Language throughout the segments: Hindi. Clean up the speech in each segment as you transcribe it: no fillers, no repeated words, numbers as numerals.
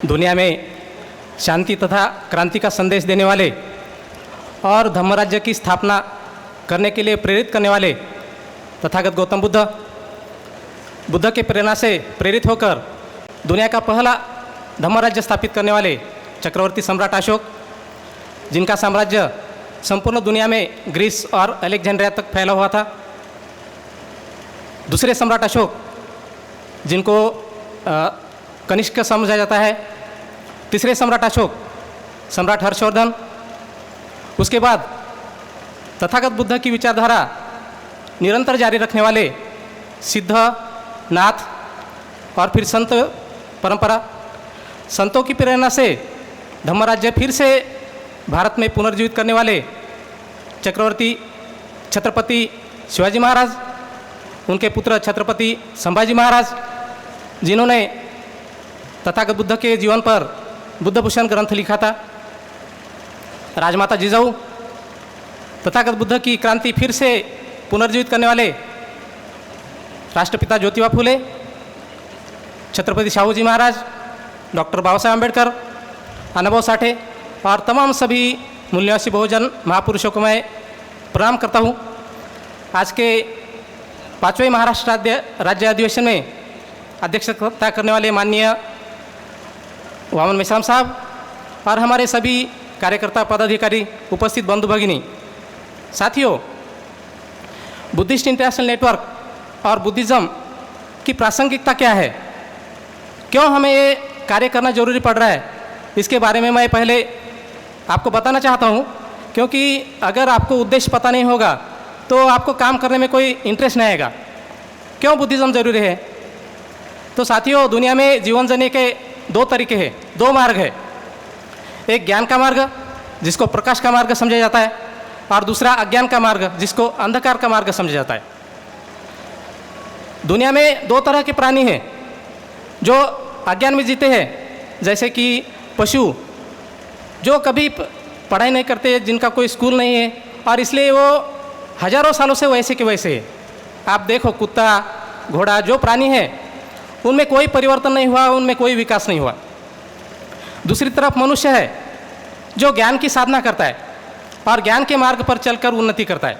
दुनिया में शांति तथा क्रांति का संदेश देने वाले और धम्मराज्य की स्थापना करने के लिए प्रेरित करने वाले तथागत गौतम बुद्ध के प्रेरणा से प्रेरित होकर दुनिया का पहला धम्मराज्य स्थापित करने वाले चक्रवर्ती सम्राट अशोक, जिनका साम्राज्य संपूर्ण दुनिया में ग्रीस और अलेक्जेंड्रिया तक फैला हुआ था। दूसरे सम्राट अशोक, जिनको कनिष्क समझा जाता है। तीसरे सम्राट अशोक सम्राट हर्षवर्धन। उसके बाद तथागत बुद्ध की विचारधारा निरंतर जारी रखने वाले सिद्ध, नाथ और फिर संत परंपरा। संतों की प्रेरणा से धम्मराज्य फिर से भारत में पुनर्जीवित करने वाले चक्रवर्ती छत्रपति शिवाजी महाराज, उनके पुत्र छत्रपति संभाजी महाराज, जिन्होंने तथागत बुद्ध के जीवन पर बुद्धभूषण ग्रंथ लिखा था। राजमाता जिजाऊ, तथागत बुद्ध की क्रांति फिर से पुनर्जीवित करने वाले राष्ट्रपिता ज्योतिबा फुले, छत्रपति शाहूजी महाराज, डॉक्टर बाबा साहेब अम्बेडकर, अनुभव साठे और तमाम सभी मूल्यवासी बहुजन महापुरुषों को मैं प्रणाम करता हूँ। आज के 5वें महाराष्ट्र राज्य अधिवेशन में अध्यक्षता करने वाले माननीय वामन मेश्राम साहब और हमारे सभी कार्यकर्ता पदाधिकारी, उपस्थित बंधु भगिनी, साथियों, बुद्धिस्ट इंटरनेशनल नेटवर्क और बुद्धिज़्म की प्रासंगिकता क्या है, क्यों हमें ये कार्य करना जरूरी पड़ रहा है, इसके बारे में मैं पहले आपको बताना चाहता हूँ। क्योंकि अगर आपको उद्देश्य पता नहीं होगा तो आपको काम करने में कोई इंटरेस्ट नहीं आएगा। क्यों बुद्धिज़्म जरूरी है? तो साथियों, दुनिया में जीवन जीने के दो तरीके हैं, दो मार्ग है। एक ज्ञान का मार्ग, जिसको प्रकाश का मार्ग समझा जाता है, और दूसरा अज्ञान का मार्ग, जिसको अंधकार का मार्ग समझा जाता है। दुनिया में दो तरह के प्राणी हैं जो अज्ञान में जीते हैं, जैसे कि पशु जो कभी पढ़ाई नहीं करते, जिनका कोई स्कूल नहीं है और इसलिए वो हजारों सालों से वैसे के वैसे है। आप देखो, कुत्ता, घोड़ा, जो प्राणी है उनमें कोई परिवर्तन नहीं हुआ, उनमें कोई विकास नहीं हुआ। दूसरी तरफ मनुष्य है जो ज्ञान की साधना करता है और ज्ञान के मार्ग पर चलकर उन्नति करता है।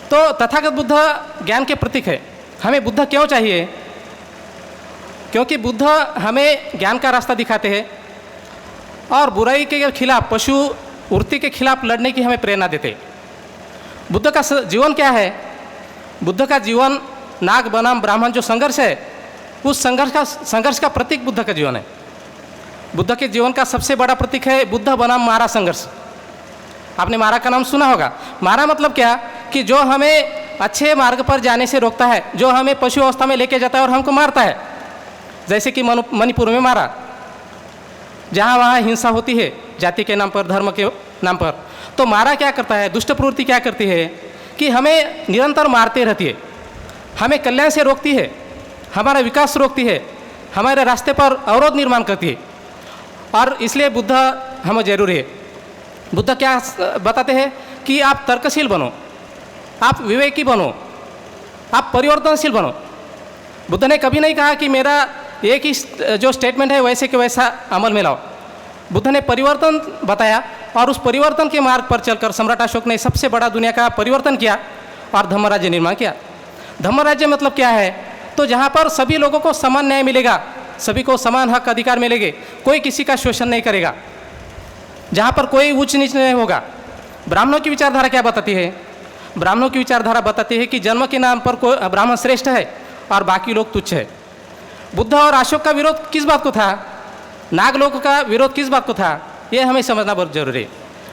तो तथागत बुद्ध ज्ञान के प्रतीक है। हमें बुद्ध क्यों चाहिए? क्योंकि बुद्ध हमें ज्ञान का रास्ता दिखाते हैं और बुराई के खिलाफ, पशु वृत्ति के खिलाफ लड़ने की हमें प्रेरणा देते। बुद्ध का जीवन क्या है? बुद्ध का जीवन नाग बनाम ब्राह्मण जो संघर्ष है, उस संघर्ष का प्रतीक बुद्ध का जीवन है। बुद्ध के जीवन का सबसे बड़ा प्रतीक है बुद्ध बनाम मारा संघर्ष। आपने मारा का नाम सुना होगा। मारा मतलब क्या? कि जो हमें अच्छे मार्ग पर जाने से रोकता है, जो हमें पशु अवस्था में लेके जाता है और हमको मारता है। जैसे कि मणिपुर में मारा, जहाँ वहाँ हिंसा होती है जाति के नाम पर, धर्म के नाम पर। तो मारा क्या करता है? दुष्ट प्रवृत्ति क्या करती है कि हमें निरंतर मारते रहती है, हमें कल्याण से रोकती है, हमारा विकास रोकती है, हमारे रास्ते पर अवरोध निर्माण करती है। और इसलिए बुद्ध हमें जरूरी है। बुद्ध क्या बताते हैं कि आप तर्कशील बनो, आप विवेकी बनो, आप परिवर्तनशील बनो। बुद्ध ने कभी नहीं कहा कि मेरा एक ही जो स्टेटमेंट है वैसे के वैसा अमल में लाओ। बुद्ध ने परिवर्तन बताया और उस परिवर्तन के मार्ग पर चलकर सम्राट अशोक ने सबसे बड़ा दुनिया का परिवर्तन किया और धम्मराज्य निर्माण किया। धम्मराज्य मतलब क्या है? तो जहाँ पर सभी लोगों को समान न्याय मिलेगा, सभी को समान हक अधिकार मिलेंगे, कोई किसी का शोषण नहीं करेगा, जहाँ पर कोई ऊंच नीच नहीं होगा। ब्राह्मणों की विचारधारा क्या बताती है? ब्राह्मणों की विचारधारा बताती है कि जन्म के नाम पर कोई ब्राह्मण श्रेष्ठ है और बाकी लोग तुच्छ है। बुद्ध और अशोक का विरोध किस बात को था? नागलोक का विरोध किस बात को था? ये हमें समझना बहुत जरूरी है।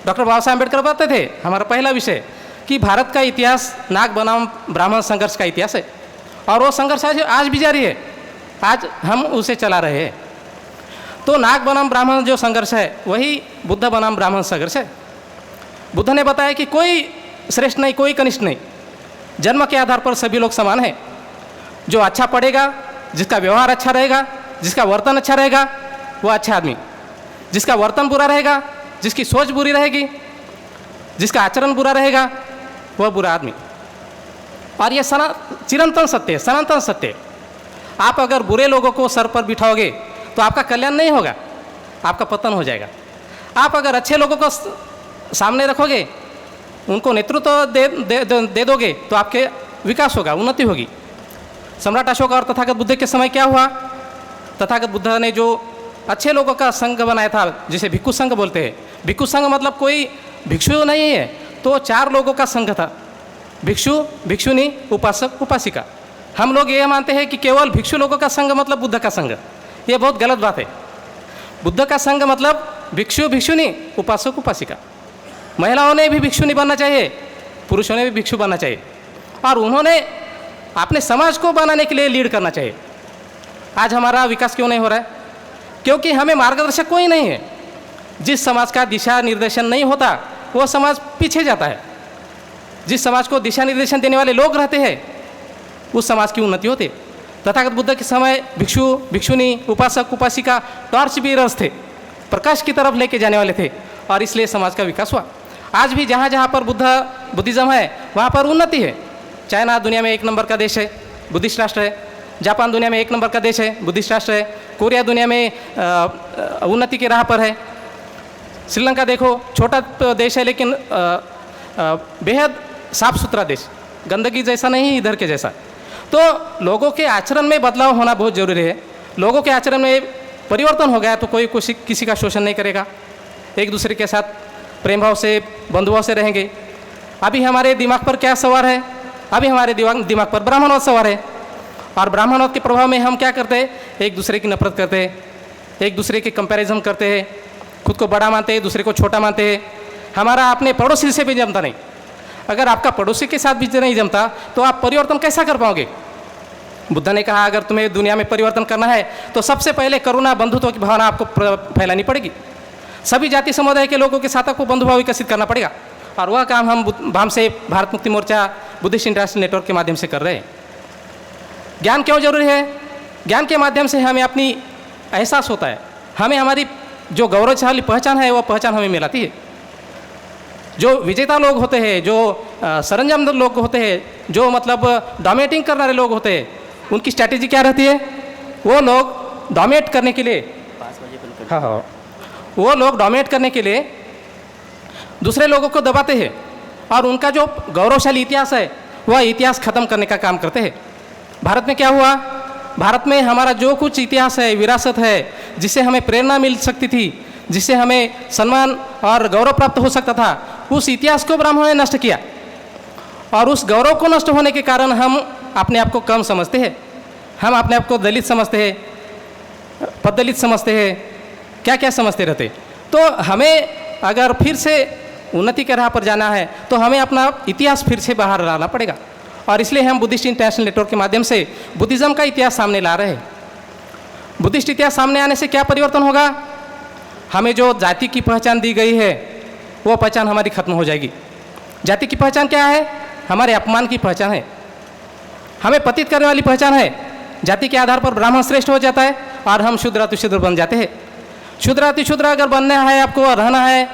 डॉक्टर बाबा साहेब अम्बेडकर बताते थे, हमारा पहला विषय, कि भारत का इतिहास नाग बनाम ब्राह्मण संघर्ष का इतिहास है और वो संघर्ष आज भी जारी है, आज हम उसे चला रहे हैं। तो नाग बनाम ब्राह्मण जो संघर्ष है वही बुद्ध बनाम ब्राह्मण संघर्ष है। बुद्ध ने बताया कि कोई श्रेष्ठ नहीं, कोई कनिष्ठ नहीं, जन्म के आधार पर सभी लोग समान हैं। जो अच्छा पढ़ेगा, जिसका व्यवहार अच्छा रहेगा, जिसका वर्तन अच्छा रहेगा, वो अच्छा आदमी। जिसका वर्तन बुरा रहेगा, जिसकी सोच बुरी रहेगी, जिसका आचरण बुरा रहेगा, वह बुरा आदमी। और ये चिरंतन सत्य है, सनातन सत्य है। आप अगर बुरे लोगों को सर पर बिठाओगे तो आपका कल्याण नहीं होगा, आपका पतन हो जाएगा। आप अगर अच्छे लोगों को सामने रखोगे, उनको नेतृत्व दे दोगे, तो आपके विकास होगा, उन्नति होगी। सम्राट अशोक और तथागत बुद्ध के समय क्या हुआ? तथागत बुद्ध ने जो अच्छे लोगों का संघ बनाया था, जिसे भिक्षु संघ बोलते हैं। भिक्षु संघ मतलब कोई भिक्षु नहीं है, तो 4 लोगों का संघ था, भिक्षु, भिक्षुनी, उपासक, उपासिका। हम लोग ये मानते हैं कि केवल भिक्षु लोगों का संघ मतलब बुद्ध का संघ। ये बहुत गलत बात है। बुद्ध का संघ मतलब भिक्षु, भिक्षुनी, उपासक, उपासिका। महिलाओं ने भी भिक्षुनी बनना चाहिए, पुरुषों ने भी भिक्षु बनना चाहिए, और उन्होंने अपने समाज को बनाने के लिए लीड करना चाहिए। आज हमारा विकास क्यों नहीं हो रहा है? क्योंकि हमें मार्गदर्शक कोई नहीं है। जिस समाज का दिशा निर्देशन नहीं होता, वो समाज पीछे जाता है। जिस समाज को दिशा निर्देशन देने वाले लोग रहते हैं, उस समाज की उन्नति होती है। तथागत बुद्ध के समय भिक्षु, भिक्षुनी, उपासक, उपासिका टॉर्च बीरर्स थे, प्रकाश की तरफ लेके जाने वाले थे, और इसलिए समाज का विकास हुआ। आज भी जहाँ जहाँ पर बुद्धिज़्म है, वहाँ पर उन्नति है। चाइना दुनिया में 1 नंबर का देश है, बुद्धिस्ट राष्ट्र है। जापान दुनिया में 1 नंबर का देश है, बुद्धिस्ट राष्ट्र है। कोरिया दुनिया में उन्नति की राह पर है। श्रीलंका देखो, छोटा देश है लेकिन बेहद साफ सुथरा देश, गंदगी जैसा नहीं, इधर के जैसा। तो लोगों के आचरण में बदलाव होना बहुत ज़रूरी है। लोगों के आचरण में परिवर्तन हो गया तो कोई किसी का शोषण नहीं करेगा, एक दूसरे के साथ प्रेम भाव से, बंधुभाव से रहेंगे। अभी हमारे दिमाग पर क्या सवार है? अभी हमारे दिमाग पर ब्राह्मणवाद सवार है, और ब्राह्मणवाद के प्रभाव में हम क्या करते हैं? एक दूसरे की नफरत करते हैं, एक दूसरे के कंपैरिजन करते हैं, खुद को बड़ा मानते हैं, दूसरे को छोटा मानते हैं। हमारा अपने पड़ोसी से भी जमता नहीं। अगर आपका पड़ोसी के साथ भी नहीं जमता तो आप परिवर्तन कैसा कर पाओगे? बुद्ध ने कहा, अगर तुम्हें दुनिया में परिवर्तन करना है तो सबसे पहले करुणा, बंधुत्व की भावना आपको फैलानी पड़ेगी। सभी जाति समुदाय के लोगों के साथ आपको बंधुभाव विकसित करना पड़ेगा, और वह काम हम से Bharat Mukti Morcha, Buddhist international network के माध्यम से कर रहे हैं। ज्ञान क्यों जरूरी है? ज्ञान के माध्यम से हमें अपनी एहसास होता है, हमें हमारी जो गौरवशाली पहचान है, वह पहचान हमें मिलाती है। जो विजेता लोग होते हैं, जो सरंजाम लोग होते हैं, जो मतलब डोमिनेटिंग करने वाले लोग होते हैं, उनकी स्ट्रैटेजी क्या रहती है? वो लोग डोमिनेट करने के लिए, हाँ, वो लोग डोमिनेट करने के लिए दूसरे लोगों को दबाते हैं, और उनका जो गौरवशाली इतिहास है, वह इतिहास खत्म करने का काम करते हैं। भारत में क्या हुआ? भारत में हमारा जो कुछ इतिहास है, विरासत है, जिससे हमें प्रेरणा मिल सकती थी, जिससे हमें सम्मान और गौरव प्राप्त हो सकता था, उस इतिहास को ब्राह्मणों ने नष्ट किया। और उस गौरव को नष्ट होने के कारण हम अपने आप को कम समझते हैं, हम अपने आप को दलित समझते हैं, पददलित समझते हैं, क्या क्या समझते रहते। तो हमें अगर फिर से उन्नति के राह पर जाना है तो हमें अपना इतिहास फिर से बाहर लाना पड़ेगा, और इसलिए हम बुद्धिस्ट इंटरनेशनल नेटवर्क के माध्यम से बुद्धिज़्म का इतिहास सामने ला रहे हैं। बुद्धिस्ट इतिहास सामने आने से क्या परिवर्तन होगा? हमें जो जाति की पहचान दी गई है, वो पहचान हमारी खत्म हो जाएगी। जाति की पहचान क्या है? हमारे अपमान की पहचान है, हमें पतित करने वाली पहचान है। जाति के आधार पर ब्राह्मण श्रेष्ठ हो जाता है और हम शूद्र अतिशूद्र बन जाते हैं। शूद्र अतिशूद्र अगर बनना है, आपको रहना है,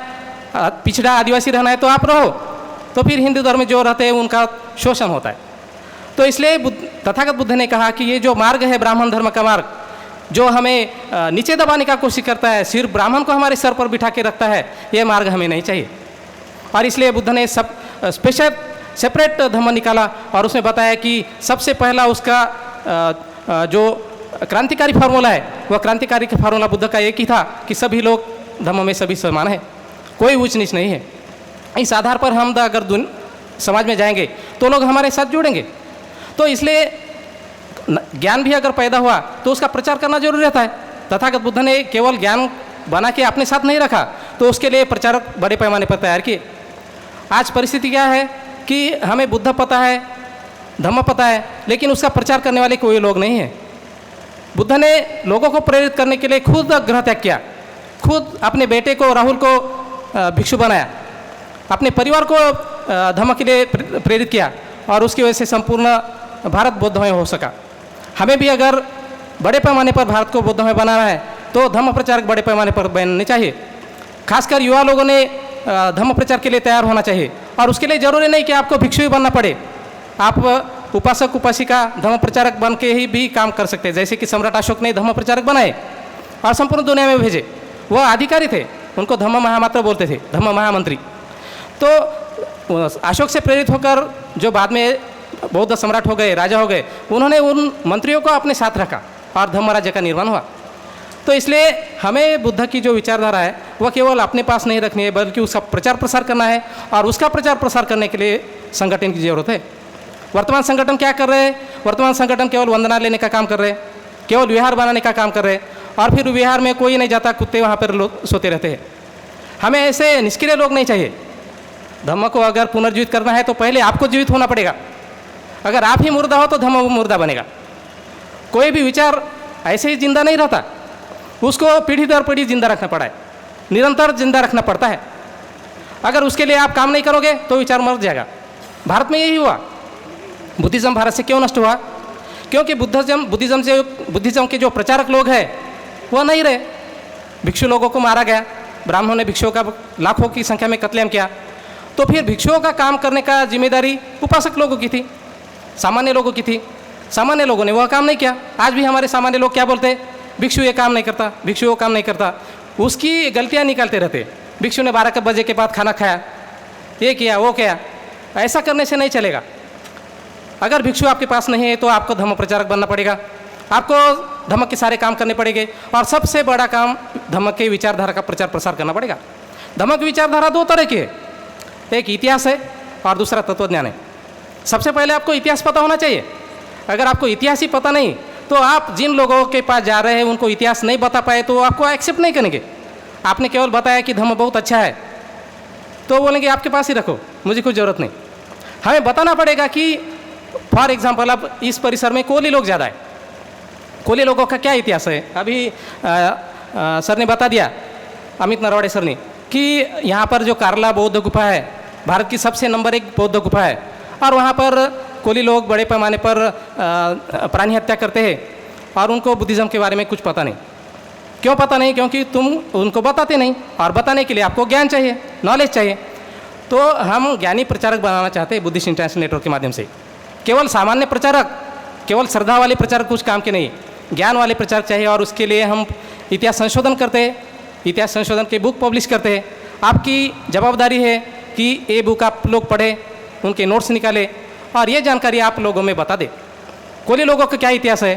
पिछड़ा आदिवासी रहना है, तो आप रहो, तो फिर हिंदू धर्म में जो रहते हैं उनका शोषण होता है। तो इसलिए तथागत बुद्ध ने कहा कि ये जो मार्ग है ब्राह्मण धर्म का मार्ग, जो हमें नीचे दबाने का कोशिश करता है, सिर्फ ब्राह्मण को हमारे सर पर बिठा के रखता है, ये मार्ग हमें नहीं चाहिए। और इसलिए बुद्ध ने सब स्पेशल सेपरेट धर्म निकाला, और उसने बताया कि सबसे पहला उसका जो क्रांतिकारी फार्मूला है, वह क्रांतिकारी फार्मूला बुद्ध का एक ही था कि सभी लोग धर्म में सभी समान है, कोई ऊंच नीच नहीं है। इस आधार पर हम अगर समाज में जाएंगे तो लोग हमारे साथ जुड़ेंगे। तो इसलिए ज्ञान भी अगर पैदा हुआ तो उसका प्रचार करना जरूरी रहता है। तथागत बुद्ध ने केवल ज्ञान बना के अपने साथ नहीं रखा, तो उसके लिए प्रचारक बड़े पैमाने पर तैयार किए। आज परिस्थिति क्या है कि हमें बुद्ध पता है, धम्म पता है, लेकिन उसका प्रचार करने वाले कोई लोग नहीं हैं। बुद्ध ने लोगों को प्रेरित करने के लिए खुद ग्रह त्याग किया, खुद अपने बेटे को राहुल को भिक्षु बनाया, अपने परिवार को धम्म के लिए प्रेरित किया, और उसकी वजह से संपूर्ण भारत बौद्धमय हो सका। हमें भी अगर बड़े पैमाने पर भारत को बौद्धमय बनाना है तो धम्म प्रचारक बड़े पैमाने पर बनने चाहिए। खासकर युवा लोगों ने धम्म प्रचार के लिए तैयार होना चाहिए, और उसके लिए ज़रूरी नहीं कि आपको भिक्षु ही बनना पड़े। आप उपासक उपासिका धम्म प्रचारक बन के ही भी काम कर सकते हैं, जैसे कि सम्राट अशोक ने धम्म प्रचारक बनाए। और संपूर्ण दुनिया में भेजे। वह अधिकारी थे, उनको धम्म महामात्र बोलते थे, धम्म महामंत्री। तो अशोक से प्रेरित होकर जो बाद में बौद्ध सम्राट हो गए, राजा हो गए, उन्होंने उन मंत्रियों को अपने साथ रखा और धम्म राज्य का निर्माण हुआ। तो इसलिए हमें बुद्ध की जो विचारधारा है वह केवल अपने पास नहीं रखनी है, बल्कि उसका प्रचार प्रसार करना है। और उसका प्रचार प्रसार करने के लिए संगठन की ज़रूरत है। वर्तमान संगठन क्या कर रहे हैं? वर्तमान संगठन केवल वंदना लेने का काम कर रहे हैं, केवल विहार बनाने का काम कर रहे हैं, और फिर विहार में कोई नहीं जाता, कुत्ते वहाँ पर लोग सोते रहते हैं। हमें ऐसे निष्क्रिय लोग नहीं चाहिए। धम्म को अगर पुनर्जीवित करना है तो पहले आपको जीवित होना पड़ेगा। अगर आप ही मुर्दा हो तो धम्म मुर्दा बनेगा। कोई भी विचार ऐसे ही जिंदा नहीं रहता, उसको पीढ़ी दर पीढ़ी जिंदा रखना पड़ा है, निरंतर जिंदा रखना पड़ता है। अगर उसके लिए आप काम नहीं करोगे तो विचार मर जाएगा। भारत में यही हुआ। बुद्धिज़्म भारत से क्यों नष्ट हुआ? क्योंकि बुद्धिज़्म के जो प्रचारक लोग हैं वह नहीं रहे। भिक्षु लोगों को मारा गया, ब्राह्मणों ने भिक्षुओं का लाखों की संख्या में कत्लेआम किया। तो फिर भिक्षुओं का काम करने का जिम्मेदारी उपासक लोगों की थी, सामान्य लोगों की थी। सामान्य लोगों ने वह काम नहीं किया। आज भी हमारे सामान्य लोग क्या बोलते हैं? भिक्षु ये काम नहीं करता, भिक्षु वो काम नहीं करता, उसकी गलतियां निकालते रहते। भिक्षु ने 12 बजे के बाद खाना खाया, ये किया वो किया। ऐसा करने से नहीं चलेगा। अगर भिक्षु आपके पास नहीं है तो आपको धम्म प्रचारक बनना पड़ेगा, आपको धम्म के सारे काम करने पड़ेंगे। और सबसे बड़ा काम धम्म के विचारधारा का प्रचार प्रसार करना पड़ेगा। धम्म की विचारधारा दो तरह की है, एक इतिहास है और दूसरा तत्वज्ञान है। सबसे पहले आपको इतिहास पता होना चाहिए। अगर आपको इतिहास ही पता नहीं तो आप जिन लोगों के पास जा रहे हैं उनको इतिहास नहीं बता पाए तो आपको एक्सेप्ट नहीं करेंगे। आपने केवल बताया कि धम्म बहुत अच्छा है तो बोलेंगे आपके पास ही रखो, मुझे कुछ ज़रूरत नहीं। हमें बताना पड़ेगा कि फॉर एग्जाम्पल अब इस परिसर में कोली लोग ज़्यादा है, कोली लोगों का क्या इतिहास है। अभी सर ने बता दिया, अमित नरवाड़े सर ने, कि यहाँ पर जो कार्ला बौद्ध गुफा है भारत की सबसे नंबर 1 बौद्ध गुफा है। और वहाँ पर कोली लोग बड़े पैमाने पर प्राणी हत्या करते हैं और उनको बुद्धिज़्म के बारे में कुछ पता नहीं। क्यों पता नहीं? क्योंकि तुम उनको बताते नहीं, और बताने के लिए आपको ज्ञान चाहिए, नॉलेज चाहिए। तो हम ज्ञानी प्रचारक बनाना चाहते हैं बुद्धिस्ट इंटरनेशनल नेटवर्क के माध्यम से। केवल सामान्य प्रचारक, केवल श्रद्धा वाले प्रचारक कुछ काम के नहीं, ज्ञान वाले प्रचारक चाहिए। और उसके लिए हम इतिहास संशोधन करते हैं, इतिहास संशोधन के बुक पब्लिश करते हैं। आपकी जवाबदारी है कि ये बुक आप लोग पढ़ें, उनके नोट्स निकालें और ये जानकारी आप लोगों में बता दें। कोली लोगों का क्या इतिहास है?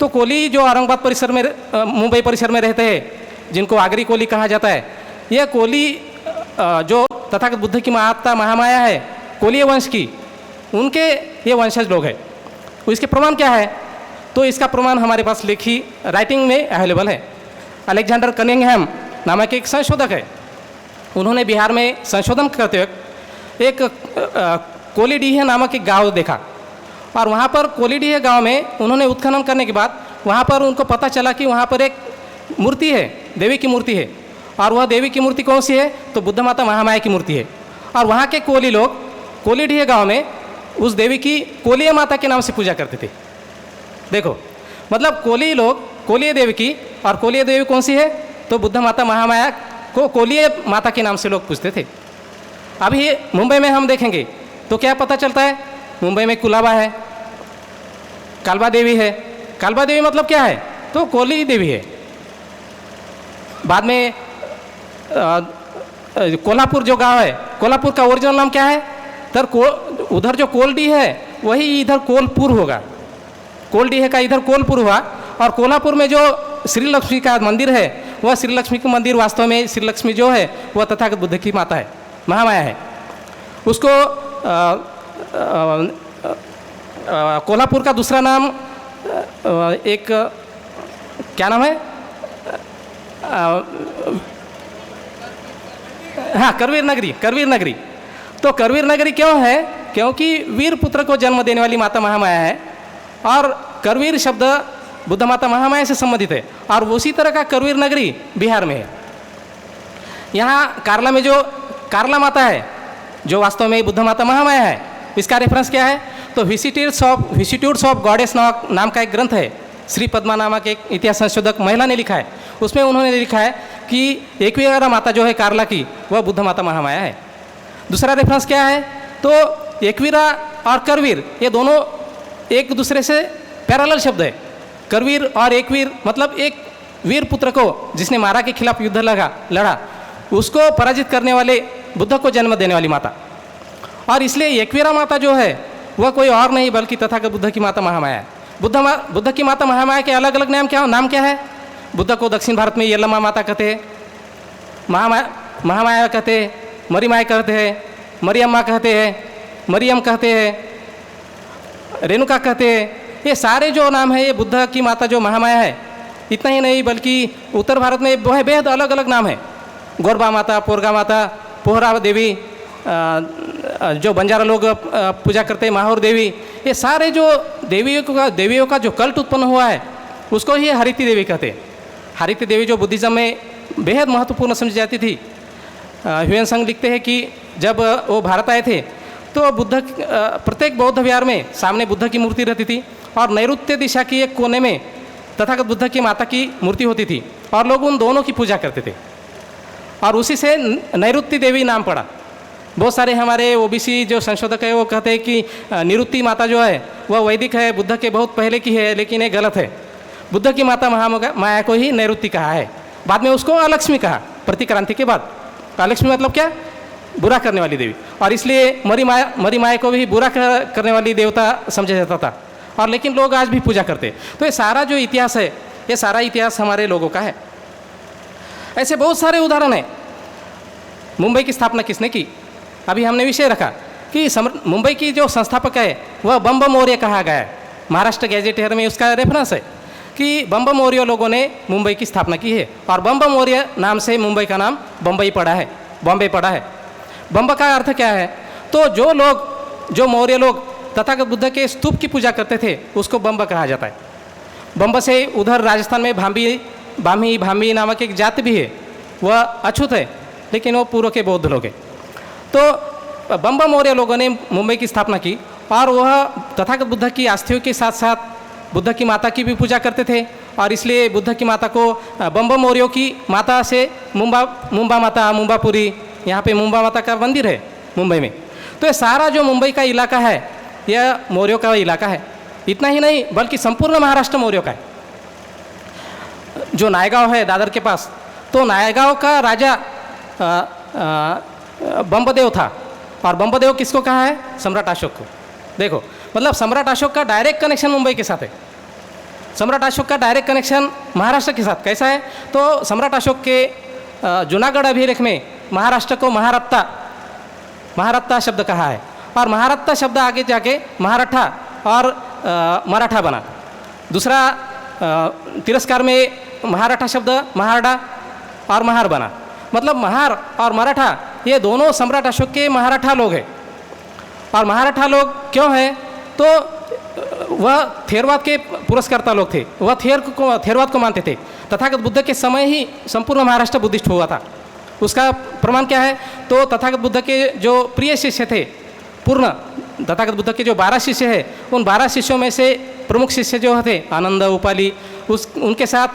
तो कोली जो औरंगाबाद परिसर में, मुंबई परिसर में रहते हैं, जिनको आगरी कोली कहा जाता है, ये कोली जो तथागत बुद्ध की माता महामाया है, कोलीय वंश की, उनके ये वंशज लोग हैं। इसके प्रमाण क्या है? तो इसका प्रमाण हमारे पास लिखी राइटिंग में अवेलेबल है। अलेक्जेंडर कनिंघम नामक एक संशोधक है, उन्होंने बिहार में संशोधन करते वक्त एक कोलीडीह नामक एक गांव देखा। और वहाँ पर कोलीडीह गांव में उन्होंने उत्खनन करने के बाद वहाँ पर उनको पता चला कि वहाँ पर एक मूर्ति है, देवी की मूर्ति है। और वह देवी की मूर्ति कौन सी है? तो बुद्ध माता महामाया की मूर्ति है। और वहाँ के कोली लोग कोलीडीह गांव में उस देवी की कोलीय माता के नाम से पूजा करते थे। देखो, मतलब कोली लोग कोलीय देवी की, और कोलीय देवी कौन सी है? तो बुद्ध माता महामाया को कोलीय माता के नाम से लोग पूछते थे। अभी मुंबई में हम देखेंगे तो क्या पता चलता है? मुंबई में कुलाबा है, कालबा देवी है। कालबा देवी मतलब क्या है? तो कोली देवी है। बाद में कोल्हापुर जो गांव है, कोल्हापुर का ओरिजिनल नाम क्या है? उधर जो कोलडी है वही इधर कोलपुर होगा। कोलडीह का इधर कोलपुर हुआ। और कोल्हापुर में जो श्री लक्ष्मी का मंदिर है, वह श्री लक्ष्मी का मंदिर वास्तव में श्री लक्ष्मी जो है वह तथागत बुद्ध की माता है, महामाया है। उसको कोल्हापुर का दूसरा नाम एक क्या नाम है? हाँ, करवीर नगरी। करवीर नगरी। तो करवीर नगरी क्यों है? क्योंकि वीर पुत्र को जन्म देने वाली माता महामाया है। और करवीर शब्द बुद्ध माता महामाया से संबंधित है। और उसी तरह का करवीर नगरी बिहार में है। यहाँ कार्ला में जो कार्ला माता है, जो वास्तव में बुद्ध माता महामाया है, इसका रेफरेंस क्या है? तो विसिट्यूड्स ऑफ गॉडेस नाम का एक ग्रंथ है, श्री पद्मा नामक एक इतिहास संशोधक महिला ने लिखा है। उसमें उन्होंने लिखा है कि एकवीरा माता जो है कार्ला की, वह बुद्ध माता महामाया है। दूसरा रेफरेंस क्या है? तो एकवीरा और करवीर ये दोनों एक दूसरे से पैरेलल शब्द है। करवीर और एकवीर मतलब एक वीर पुत्र को जिसने मारा के खिलाफ युद्ध लड़ा उसको पराजित करने वाले बुद्ध को जन्म देने वाली माता। और इसलिए एकवीरा माता जो है वह कोई और नहीं बल्कि तथागत बुद्ध की माता महामाया है। बुद्ध की माता महामाया के अलग अलग नाम क्या है? बुद्ध को दक्षिण भारत में यल्लम्मा माता कहते हैं, महामाया कहते हैं, मरीमाया कहते हैं, मरियम्मा कहते हैं, मरियम कहते हैं, रेणुका कहते हैं। ये सारे जो नाम है ये बुद्ध की माता जो महामाया है। इतना ही नहीं बल्कि उत्तर भारत में वह बेहद अलग अलग नाम है। गोरबा माता, पोरगा माता, पोहरा देवी, जो बंजारा लोग पूजा करते हैं माहौर देवी। ये सारे जो देवियों का जो कल्ट उत्पन्न हुआ है उसको ही हरिति देवी कहते हैं। हरिति देवी जो बुद्धिज़्म में बेहद महत्वपूर्ण समझी जाती थी। ह्वेन संग लिखते हैं कि जब वो भारत आए थे तो प्रत्येक बौद्ध विहार में सामने बुद्ध की मूर्ति रहती थी और नैऋत्य दिशा की एक कोने में तथागत बुद्ध की माता की मूर्ति होती थी और लोग उन दोनों की पूजा करते थे और उसी से नैऋत्य देवी नाम पड़ा। बहुत सारे हमारे ओबीसी जो संशोधक है वो कहते हैं कि निरुत्ति माता जो है वह वैदिक है, बुद्ध के बहुत पहले की है, लेकिन ये गलत है। बुद्ध की माता महामाया को ही नैऋत्य कहा है। बाद में उसको अलक्ष्मी कहा प्रतिक्रांति के बाद। अलक्ष्मी मतलब क्या? बुरा करने वाली देवी। और इसलिए मरीमाया को भी बुरा करने वाली देवता समझा जाता था और लेकिन लोग आज भी पूजा करते। तो ये सारा जो इतिहास है ये सारा इतिहास हमारे लोगों का है। ऐसे बहुत सारे उदाहरण हैं। मुंबई की स्थापना किसने की? अभी हमने विषय रखा कि मुंबई की जो संस्थापक है वह बम मौर्य कहा गया है। महाराष्ट्र गैजेटियर में उसका रेफरेंस है कि बम मौर्य लोगों ने मुंबई की स्थापना की है और बम मौर्य नाम से मुंबई का नाम बम्बई पड़ा है, बॉम्बे पड़ा है। बम्ब का अर्थ क्या है? तो जो मौर्य लोग तथागत बुद्ध के स्तूप की पूजा करते थे उसको बम्ब कहा जाता है। बम्ब से उधर राजस्थान में भामी नामक एक जाति भी है, वह अछूत है लेकिन वो पूर्व के बौद्ध लोग हैं। तो बम्ब मौर्य लोगों ने मुंबई की स्थापना की और वह तथागत बुद्ध की अस्थियों के साथ साथ बुद्ध की माता की भी पूजा करते थे और इसलिए बुद्ध की माता को बम्ब मौर्यों की माता से मुंबा माता, मुंबापुरी, यहाँ पे मुंबा माता का मंदिर है मुंबई में। तो ये सारा जो मुंबई का इलाका है यह मौर्यों का इलाका है। इतना ही नहीं बल्कि संपूर्ण महाराष्ट्र मौर्यों का है। जो नायगांव है दादर के पास, तो नायगांव का राजा बम्बदेव था और बम्बदेव किसको कहा है? सम्राट अशोक को। देखो मतलब सम्राट अशोक का डायरेक्ट कनेक्शन मुंबई के साथ है। सम्राट अशोक का डायरेक्ट कनेक्शन महाराष्ट्र के साथ कैसा है? तो सम्राट अशोक के जूनागढ़ अभिलेख में महाराष्ट्र को महारत्ता शब्द कहा है और महारत्ता शब्द आगे जाके महाराठा और मराठा बना। दूसरा तिरस्कार में महाराठा शब्द महारडा और महार बना। मतलब महार और मराठा ये दोनों सम्राट अशोक के महाराठा लोग हैं। और महाराठा लोग क्यों हैं? तो वह थेरवाद के पुरस्कर्ता लोग थे, वह थेरवाद को मानते थे। तथागत बुद्ध के समय ही संपूर्ण महाराष्ट्र बुद्धिस्ट हुआ था। उसका प्रमाण क्या है? तो तथागत बुद्ध के जो प्रिय शिष्य थे, पूर्ण तथागत बुद्ध के जो 12 शिष्य हैं, उन 12 शिष्यों में से प्रमुख शिष्य जो थे आनंद, उपाली, उनके साथ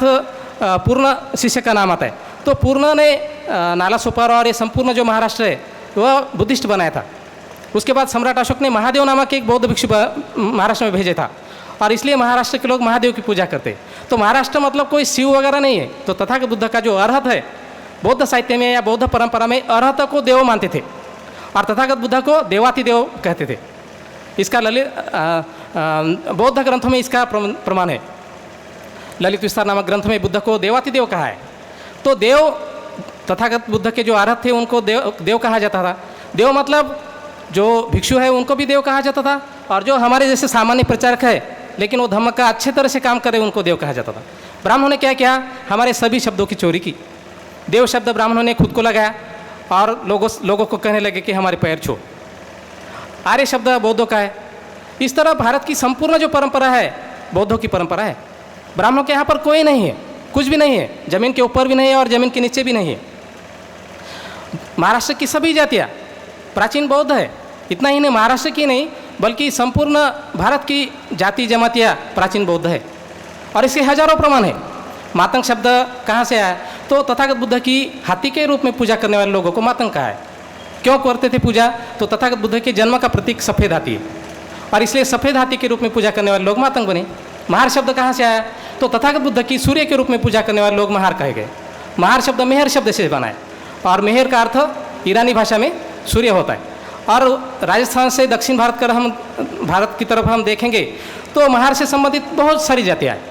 पूर्ण शिष्य का नाम आता है। तो पूर्ण ने नाला सोपारा और ये संपूर्ण जो महाराष्ट्र है वह बुद्धिस्ट बनाया था। उसके बाद सम्राट अशोक ने महादेव नामक एक बौद्ध भिक्षु महाराष्ट्र में भेजे था और इसलिए महाराष्ट्र के लोग महादेव की पूजा करते। तो महाराष्ट्र मतलब कोई शिव वगैरह नहीं है। तो तथागत बुद्ध का जो अर्हत है बौद्ध साहित्य में या बौद्ध परंपरा में अर्हत को देव मानते थे और तथागत बुद्ध को देवातिदेव कहते थे। इसका बौद्ध ग्रंथों में इसका प्रमाण है। ललित विस्तार नामक ग्रंथ में बुद्ध को देवातिदेव कहा है। तो देव तथागत बुद्ध के जो अर्हत थे उनको देव कहा जाता था। देव मतलब जो भिक्षु है उनको भी देव कहा जाता था और जो हमारे जैसे सामान्य प्रचारक है लेकिन वो धम्म का अच्छे तरह से काम करे उनको देव कहा जाता था। ब्राह्मणों ने क्या किया? हमारे सभी शब्दों की चोरी की। देव शब्द ब्राह्मणों ने खुद को लगाया और लोगों को कहने लगे कि हमारे पैर छो। आर्य शब्द बौद्धों का है। इस तरह भारत की संपूर्ण जो परंपरा है बौद्धों की परंपरा है। ब्राह्मणों के यहाँ पर कोई नहीं है, कुछ भी नहीं है, जमीन के ऊपर भी नहीं है और जमीन के नीचे भी नहीं है। महाराष्ट्र की सभी जातियाँ प्राचीन बौद्ध है। इतना ही नहीं, महाराष्ट्र की नहीं बल्कि संपूर्ण भारत की जाति जमातियाँ प्राचीन बौद्ध है और इसके हजारों प्रमाण है। मातंग शब्द कहाँ से आया? तो तथागत बुद्ध की हाथी के रूप में पूजा करने वाले लोगों को मातंग कहा है। क्यों करते थे पूजा? तो तथागत बुद्ध के जन्म का प्रतीक सफ़ेद हाथी है और इसलिए सफ़ेद हाथी के रूप में पूजा करने वाले लोग मातंग बने। महार शब्द कहाँ से आया? तो तथागत बुद्ध की सूर्य के रूप में पूजा करने वाले लोग महार कहे गए। महार शब्द मेहर शब्द से बना है और मेहर का अर्थ ईरानी भाषा में सूर्य होता है। और राजस्थान से दक्षिण भारत की तरफ हम देखेंगे तो महार से संबंधित बहुत सारी जातियाँ हैं।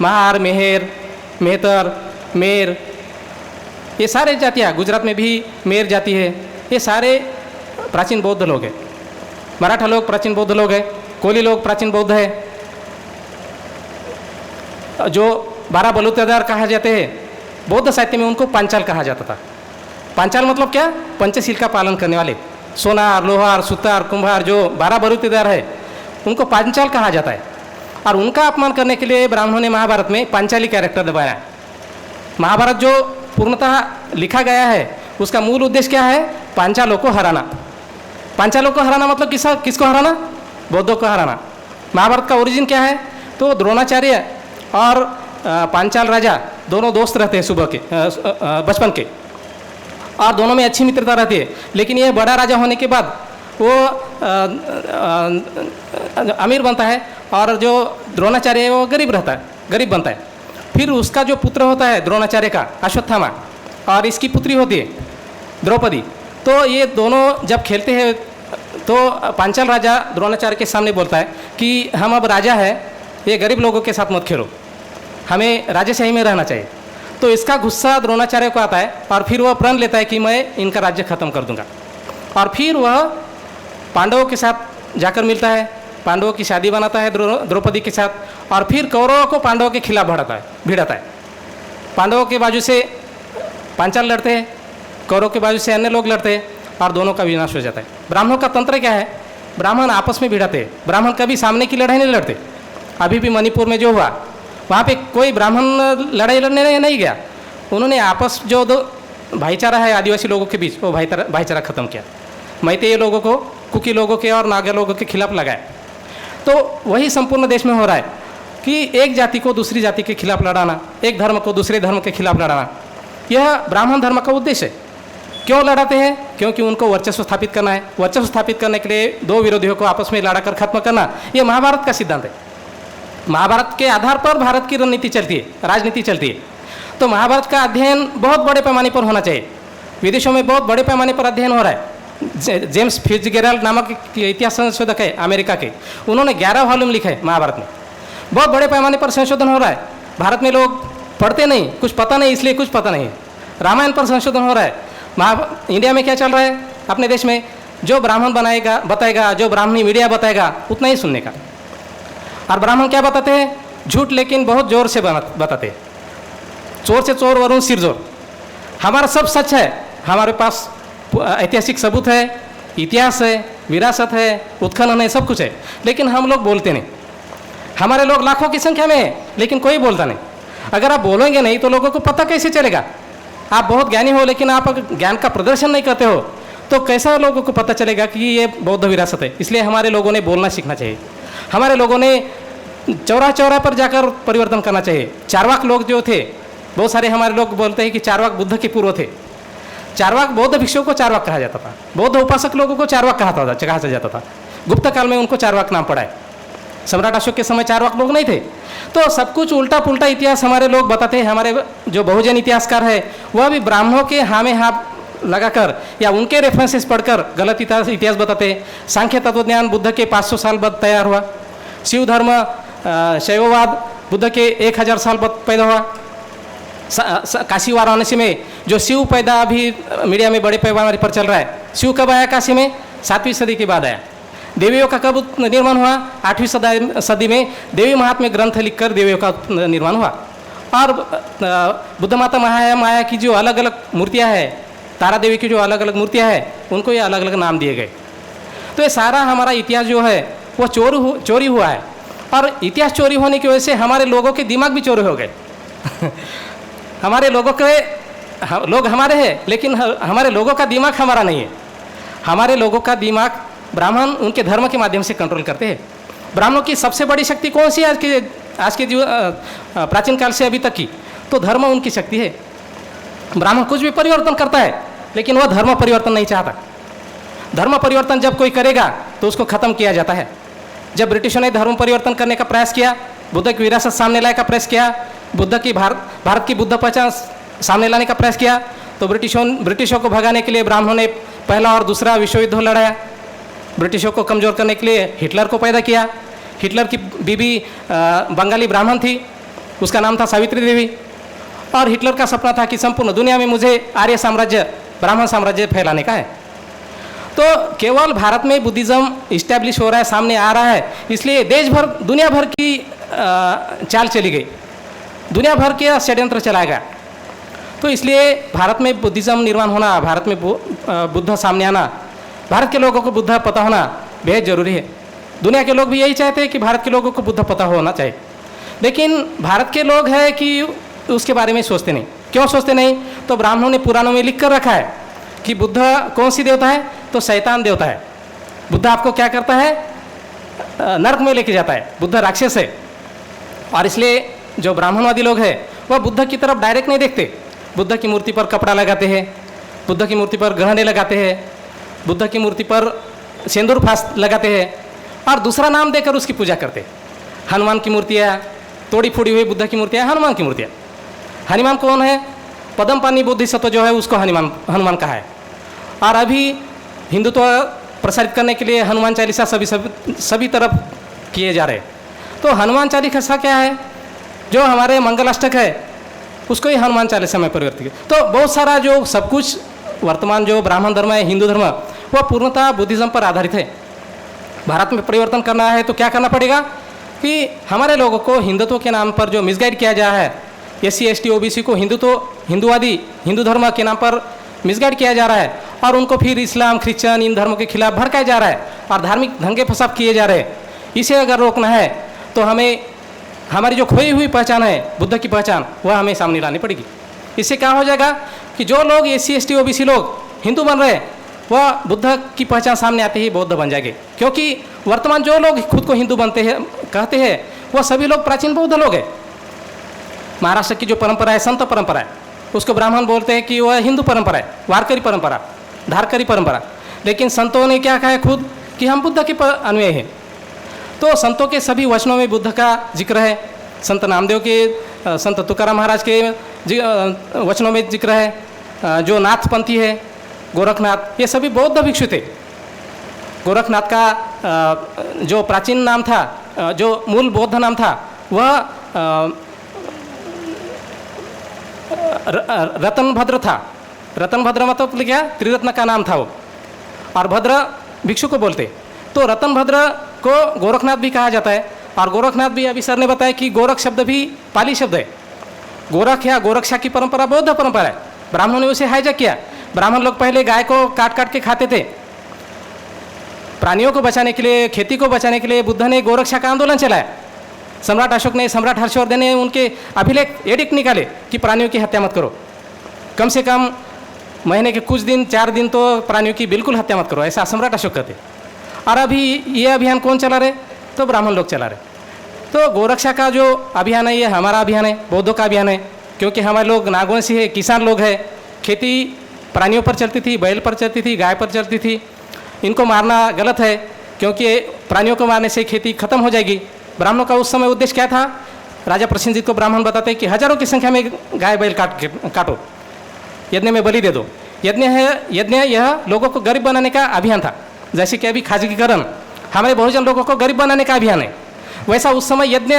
महार, मेहर, मेहतर, मेर, ये सारे जातियाँ, गुजरात में भी मेर जाति है। ये सारे प्राचीन बौद्ध लोग हैं। मराठा लोग प्राचीन बौद्ध लोग हैं। कोली लोग प्राचीन बौद्ध है। जो 12 बलुतेदार कहा जाते हैं, बौद्ध साहित्य में उनको पांचाल कहा जाता था। पांचाल मतलब क्या? पंचशील का पालन करने वाले। सोनार, लोहार, सुतार, कुम्हार जो 12 बलुतेदार है उनको पांचाल कहा जाता है। और उनका अपमान करने के लिए ब्राह्मणों ने महाभारत में पांचाली कैरेक्टर दबाया है। महाभारत जो पूर्णतः लिखा गया है उसका मूल उद्देश्य क्या है? पांचालों को हराना। पांचालों को हराना मतलब किसको हराना? बौद्धों को हराना। महाभारत का ओरिजिन क्या है? तो द्रोणाचार्य और पांचाल राजा दोनों दोस्त रहते हैं सुबह के बचपन के, और दोनों में अच्छी मित्रता रहती है। लेकिन यह बड़ा राजा होने के बाद वो अमीर बनता है और जो द्रोणाचार्य है वो गरीब बनता है। फिर उसका जो पुत्र होता है द्रोणाचार्य का, अश्वत्थामा, और इसकी पुत्री होती है द्रौपदी। तो ये दोनों जब खेलते हैं तो पांचाल राजा द्रोणाचार्य के सामने बोलता है कि हम अब राजा है, ये गरीब लोगों के साथ मत खेलो, हमें राजशाही में रहना चाहिए। तो इसका गुस्सा द्रोणाचार्य को आता है और फिर वह प्रण लेता है कि मैं इनका राज्य खत्म कर दूंगा। और फिर वह पांडवों के साथ जाकर मिलता है, पांडवों की शादी बनाता है द्रौपदी के साथ, और फिर कौरवों को पांडवों के खिलाफ भिड़ाता है। पांडवों के बाजू से पांचाल लड़ते हैं, कौरवों के बाजू से अन्य लोग लड़ते हैं और दोनों का विनाश हो जाता है। ब्राह्मणों का तंत्र क्या है? ब्राह्मण आपस में भिड़ाते हैं। ब्राह्मण कभी सामने की लड़ाई नहीं लड़ते। अभी भी मणिपुर में जो हुआ वहाँ पे कोई ब्राह्मण लड़ाई लड़ने नहीं गया। उन्होंने आपस जो दो भाईचारा है आदिवासी लोगों के बीच, वो भाईचारा ख़त्म किया। मैतेय लोगों को कुकी लोगों के और नागा लोगों के खिलाफ लगाए। तो वही संपूर्ण देश में हो रहा है कि एक जाति को दूसरी जाति के खिलाफ लड़ाना, एक धर्म को दूसरे धर्म के खिलाफ लड़ाना, यह ब्राह्मण धर्म का उद्देश्य है। क्यों लड़ाते हैं? क्योंकि उनको वर्चस्व स्थापित करना है। वर्चस्व स्थापित करने के लिए दो विरोधियों को आपस में लड़ाकर खत्म करना, यह महाभारत का सिद्धांत है। महाभारत के आधार पर भारत की रणनीति चलती है, राजनीति चलती है। तो महाभारत का अध्ययन बहुत बड़े पैमाने पर होना चाहिए। विदेशों में बहुत बड़े पैमाने पर अध्ययन हो रहा है। जेम्स फिट्जगेराल्ड नामक इतिहास संशोधक है अमेरिका के, उन्होंने 11 वॉल्यूम लिखा है महाभारत में। बहुत बड़े पैमाने पर संशोधन हो रहा है। भारत में लोग पढ़ते नहीं, कुछ पता नहीं, इसलिए कुछ पता नहीं है। रामायण पर संशोधन हो रहा है। इंडिया में क्या चल रहा है? अपने देश में जो ब्राह्मण बताएगा, जो ब्राह्मणी मीडिया बताएगा, उतना ही सुनने का। और ब्राह्मण क्या बताते हैं? झूठ, लेकिन बहुत जोर से बताते हैं। चोर से चोर वरुण सिरजोर। हमारा सब सच है, हमारे पास ऐतिहासिक सबूत है, इतिहास है, विरासत है, उत्खनन है, सब कुछ है, लेकिन हम लोग बोलते नहीं। हमारे लोग लाखों की संख्या में है, लेकिन कोई बोलता नहीं। अगर आप बोलेंगे नहीं तो लोगों को पता कैसे चलेगा? आप बहुत ज्ञानी हो लेकिन आप ज्ञान का प्रदर्शन नहीं करते हो तो कैसा लोगों को पता चलेगा कि ये बौद्ध विरासत है? इसलिए हमारे लोगों ने बोलना सीखना चाहिए। हमारे लोगों ने चौराहा पर जाकर परिवर्तन करना चाहिए। चारवाक लोग जो थे, बहुत सारे हमारे लोग बोलते हैं कि चारवाक बुद्ध के पूर्व थे। चारवाक बौद्ध भिक्षुओं को चारवाक कहा जाता था। बौद्ध उपासक लोगों को चारवाक कहा जाता था। गुप्त काल में उनको चारवाक नाम पड़ा है। सम्राट अशोक के समय चारवाक लोग नहीं थे। तो सब कुछ उल्टा पुल्टा इतिहास हमारे लोग बताते हैं। हमारे जो बहुजन इतिहासकार है वह भी ब्राह्मणों के हाँ में हाँ लगाकर या उनके रेफरेंसेस पढ़कर गलत इतिहास बताते हैं। सांख्य तत्वज्ञान बुद्ध के 500 साल बाद तैयार हुआ। शिव धर्म शैववाद बुद्ध के 1000 साल बाद पैदा हुआ। काशी वाराणसी में जो शिव पैदा अभी मीडिया में बड़े पैमाने पर चल रहा है, शिव कब आया काशी में? 7वीं सदी के बाद आया। देवियों का कब निर्माण हुआ? 8वीं सदी में देवी महात्म्य ग्रंथ लिखकर देवियों का निर्माण हुआ। और बुद्ध माता माया की जो अलग अलग मूर्तियां हैं, तारा देवी की जो अलग अलग मूर्तियां हैं, उनको ये अलग अलग नाम दिए गए। तो ये सारा हमारा इतिहास जो है वो चोरी हुआ है। और इतिहास चोरी होने की वजह से हमारे लोगों के दिमाग भी चोरी हो गए। हमारे लोगों के लोग हमारे हैं, लेकिन हमारे लोगों का दिमाग हमारा नहीं है। हमारे लोगों का दिमाग ब्राह्मण उनके धर्म के माध्यम से कंट्रोल करते हैं। ब्राह्मणों की सबसे बड़ी शक्ति कौन सी है आज के प्राचीन काल से अभी तक की? तो धर्म उनकी शक्ति है। ब्राह्मण कुछ भी परिवर्तन करता है, लेकिन वह धर्म परिवर्तन नहीं चाहता। धर्म परिवर्तन जब कोई करेगा तो उसको खत्म किया जाता है। जब ब्रिटिशों ने धर्म परिवर्तन करने का प्रयास किया बुद्ध की विरासत सामने लाने का प्रयास किया, बुद्ध की भारत की बुद्ध पहचान सामने लाने का प्रयास किया, तो ब्रिटिशों को भगाने के लिए ब्राह्मणों ने पहला और दूसरा विश्व युद्ध लड़ाया। ब्रिटिशों को कमज़ोर करने के लिए हिटलर को पैदा किया। हिटलर की बीबी बंगाली ब्राह्मण थी, उसका नाम था सावित्री देवी, और हिटलर का सपना था कि संपूर्ण दुनिया में मुझे आर्य साम्राज्य, ब्राह्मण साम्राज्य फैलाने का है। तो केवल भारत में बुद्धिज़्म इस्टेब्लिश हो रहा है, सामने आ रहा है, इसलिए देश भर दुनिया भर की चाल चली गई, दुनिया भर के षड्यंत्र चलाया गया। तो इसलिए भारत में बुद्धिज़्म निर्माण होना, भारत में बुद्ध सामने आना, भारत के लोगों को बुद्ध पता होना बेहद ज़रूरी है। दुनिया के लोग भी यही चाहते हैं कि भारत के लोगों को बुद्ध पता होना चाहिए, लेकिन भारत के लोग हैं कि उसके बारे में सोचते नहीं। क्यों सोचते नहीं? तो ब्राह्मणों ने पुराणों में लिख कर रखा है कि बुद्ध कौन सी देवता है, तो शैतान देवता है। बुद्ध आपको क्या करता है? नरक में लेके जाता है, बुद्ध राक्षस है। और इसलिए जो ब्राह्मणवादी लोग हैं वह बुद्ध की तरफ डायरेक्ट नहीं देखते, बुद्ध की मूर्ति पर कपड़ा लगाते हैं, बुद्ध की मूर्ति पर गहने लगाते हैं, बुद्ध की मूर्ति पर सिंदूर फास लगाते हैं और दूसरा नाम देकर उसकी पूजा करते हैं। हनुमान की मूर्तियाँ, तोड़ी फोड़ी हुई बुद्ध की मूर्तियाँ, हनुमान की मूर्तियाँ। हनुमान कौन है? पद्मपाणि बोधिसत्व जो है उसको हनुमान कहा है। और अभी हिंदुत्व प्रसारित करने के लिए हनुमान चालीसा सभी तरफ किए जा रहे हैं। तो हनुमान चालीसा क्या है? जो हमारे मंगलाष्टक है उसको ही हनुमान चालीसा में परिवर्तित किया। तो बहुत सारा जो सब कुछ वर्तमान जो ब्राह्मण धर्म है, हिंदू धर्म, वह पूर्णतः बुद्धिज़्म पर आधारित है। भारत में परिवर्तन करना है तो क्या करना पड़ेगा कि हमारे लोगों को हिंदुत्व के नाम पर जो मिसगाइड किया जा रहा है, SC ST OBC को हिंदुवादी हिंदू धर्म के नाम पर मिसगाइड किया जा रहा है और उनको फिर इस्लाम, क्रिश्चियन, इन धर्मों के खिलाफ भड़काया जा रहा है और धार्मिक दंगे फसाद किए जा रहे हैं। इसे अगर रोकना है तो हमें हमारी जो खोई हुई पहचान है, बुद्ध की पहचान, वह हमें सामने लानी पड़ेगी। इससे क्या हो जाएगा कि जो लोग SC ST OBC लोग हिंदू बन रहे हैं वह बुद्ध की पहचान सामने आते ही बौद्ध बन जाएंगे। क्योंकि वर्तमान जो लोग खुद को हिंदू बनते हैं, कहते हैं, वह सभी लोग प्राचीन बौद्ध लोग हैं। महाराष्ट्र की जो परंपरा है, संत परंपरा है, उसको ब्राह्मण बोलते हैं कि वह हिंदू परंपरा है, वारकरी परंपरा, धारकरी परंपरा। लेकिन संतों ने क्या कहा है खुद कि हम बुद्ध के अनुयायी हैं। तो संतों के सभी वचनों में बुद्ध का जिक्र है। संत नामदेव के, संत तुकाराम महाराज के वचनों में जिक्र है। जो नाथपंथी है, गोरखनाथ, ये सभी बौद्ध भिक्षु थे। गोरखनाथ का जो प्राचीन नाम था, जो मूल बौद्ध नाम था, वह रतनभद्र था। रतनभद्र मतलब क्या? त्रिरत्न का नाम था वो, और भद्र भिक्षु को बोलते। तो रतनभद्र को गोरखनाथ भी कहा जाता है। और गोरखनाथ भी, अभी सर ने बताया कि गोरख शब्द भी पाली शब्द है। गोरख या गोरक्षा की परंपरा बौद्ध परंपरा है। ब्राह्मणों ने उसे हाईजैक किया। ब्राह्मण लोग पहले गाय को काट काट के खाते थे। प्राणियों को बचाने के लिए, खेती को बचाने के लिए बुद्ध ने गोरक्षा का आंदोलन चलाया। सम्राट अशोक ने, सम्राट हर्षवर्धन ने उनके अभिलेख, एडिक्ट निकाले कि प्राणियों की हत्या मत करो। कम से कम महीने के कुछ दिन, 4 दिन तो प्राणियों की बिल्कुल हत्या मत करो, ऐसा सम्राट अशोक कहते। और अभी ये अभियान कौन चला रहे? तो ब्राह्मण लोग चला रहे। तो गोरक्षा का जो अभियान है, ये हमारा अभियान है, बौद्धों का अभियान है। क्योंकि हमारे लोग नागवंशी है, किसान लोग हैं। खेती प्राणियों पर चलती थी, बैल पर चलती थी, गाय पर चलती थी। इनको मारना गलत है, क्योंकि प्राणियों को मारने से खेती खत्म हो जाएगी। ब्राह्मणों का उस समय उद्देश्य क्या था? राजा प्रसेनजीत को ब्राह्मण बताते हैं कि हजारों की संख्या में गाय बैल काटो, यज्ञ में बलि दे दो। यज्ञ यह लोगों को गरीब बनाने का अभियान था। जैसे कि अभी खाजगीकरण हमारे बहुजन लोगों को गरीब बनाने का अभियान है, वैसा उस समय यज्ञ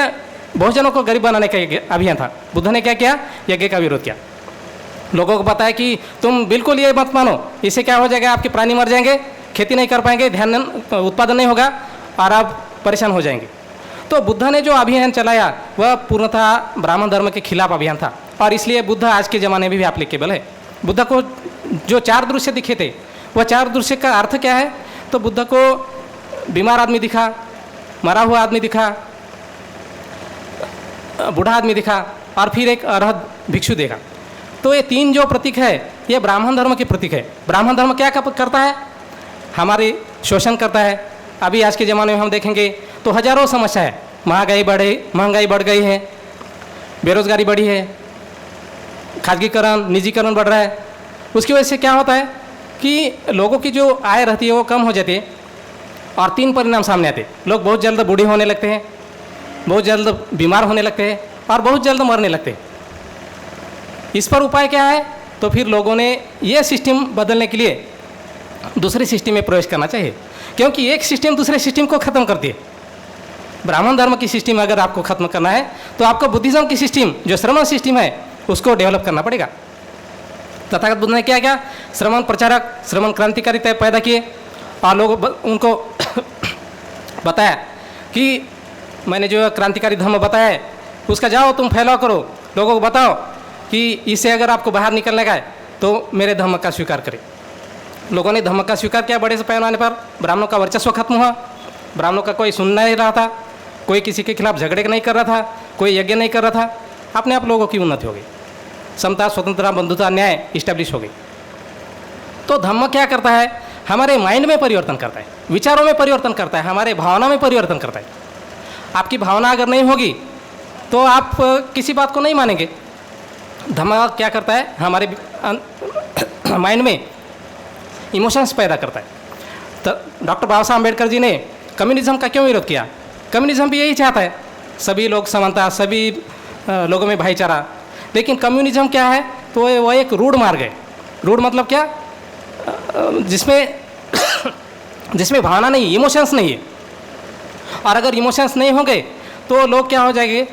बहुजनों को गरीब बनाने का अभियान था। बुद्ध ने क्या किया? यज्ञ का विरोध किया। लोगों को बताया कि तुम बिल्कुल ये मत मानो, इससे क्या हो जाएगा, आपके प्राणी मर जाएंगे, खेती नहीं कर पाएंगे, उत्पादन नहीं होगा और आप परेशान हो जाएंगे। तो बुद्ध ने जो अभियान चलाया वह पूर्णतः ब्राह्मण धर्म के खिलाफ अभियान था। और इसलिए बुद्ध आज के ज़माने में भी एप्लीकेबल है। बुद्ध को जो 4 दृश्य दिखे थे, वह 4 दृश्य का अर्थ क्या है? तो बुद्ध को बीमार आदमी दिखा, मरा हुआ आदमी दिखा, बूढ़ा आदमी दिखा और फिर एक अरहत भिक्षु देखा। तो ये 3 जो प्रतीक है, ये ब्राह्मण धर्म के प्रतीक है। ब्राह्मण धर्म क्या करता है? हमारे शोषण करता है। अभी आज के ज़माने में हम देखेंगे तो हजारों समस्या है। महंगाई बढ़ गई है, बेरोजगारी बढ़ी है, खाजगीकरण, निजीकरण बढ़ रहा है। उसकी वजह से क्या होता है कि लोगों की जो आय रहती है वो कम हो जाती है और 3 परिणाम सामने आते हैं। लोग बहुत जल्द बूढ़े होने लगते हैं, बहुत जल्द बीमार होने लगते हैं और बहुत जल्द मरने लगते हैं। इस पर उपाय क्या है? तो फिर लोगों ने ये सिस्टम बदलने के लिए दूसरे सिस्टम में प्रवेश करना चाहिए, क्योंकि एक सिस्टम दूसरे सिस्टम को ख़त्म करती है। ब्राह्मण धर्म की सिस्टम अगर आपको खत्म करना है तो आपको बुद्धिज़्म की सिस्टम, जो श्रमण सिस्टम है, उसको डेवलप करना पड़ेगा। तथागत बुद्ध ने क्या किया? श्रमण प्रचारक, श्रमण क्रांतिकारी पैदा किए और लोग उनको बताया कि मैंने जो क्रांतिकारी धर्म बताया है उसका जाओ तुम फैलाव करो, लोगों को बताओ कि इससे अगर आपको बाहर निकलने का है तो मेरे धर्म का स्वीकार करें। लोगों ने धर्म का स्वीकार किया बड़े से पैमाने पर। ब्राह्मणों का वर्चस्व खत्म हुआ, ब्राह्मणों का कोई सुन नहीं रहा था, कोई किसी के खिलाफ झगड़े नहीं कर रहा था, कोई यज्ञ नहीं कर रहा था। अपने आप लोगों की उन्नति हो गई, समता, स्वतंत्रता, बंधुता, न्याय इस्टेब्लिश हो गई। तो धर्म क्या करता है? हमारे माइंड में परिवर्तन करता है, विचारों में परिवर्तन करता है, हमारे भावना में परिवर्तन करता है। आपकी भावना अगर नहीं होगी तो आप किसी बात को नहीं मानेंगे। धर्म क्या करता है? हमारे माइंड में इमोशंस पैदा करता है। तो डॉक्टर बाबा साहब अम्बेडकर जी ने कम्युनिज्म का क्यों विरोध किया? कम्युनिज्म भी यही चाहता है, सभी लोग समानता, सभी लोगों में भाईचारा। लेकिन कम्युनिज्म क्या है? तो वो एक रूढ़ मार्ग है। रूढ़ मतलब क्या? जिसमें भावना नहीं, इमोशंस नहीं है। और अगर इमोशंस नहीं होंगे तो लोग क्या हो जाएंगे?